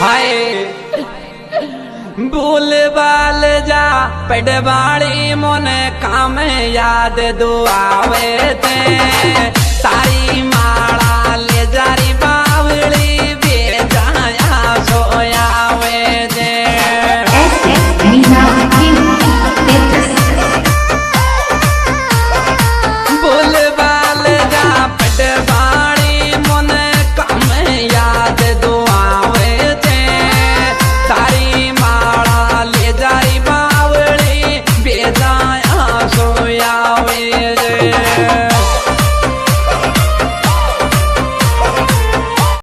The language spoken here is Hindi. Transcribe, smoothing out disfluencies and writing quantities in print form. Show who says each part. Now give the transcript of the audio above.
Speaker 1: हाय भूल बाल जा पेड़ बाड़ी मोने काम याद दुआवे थे।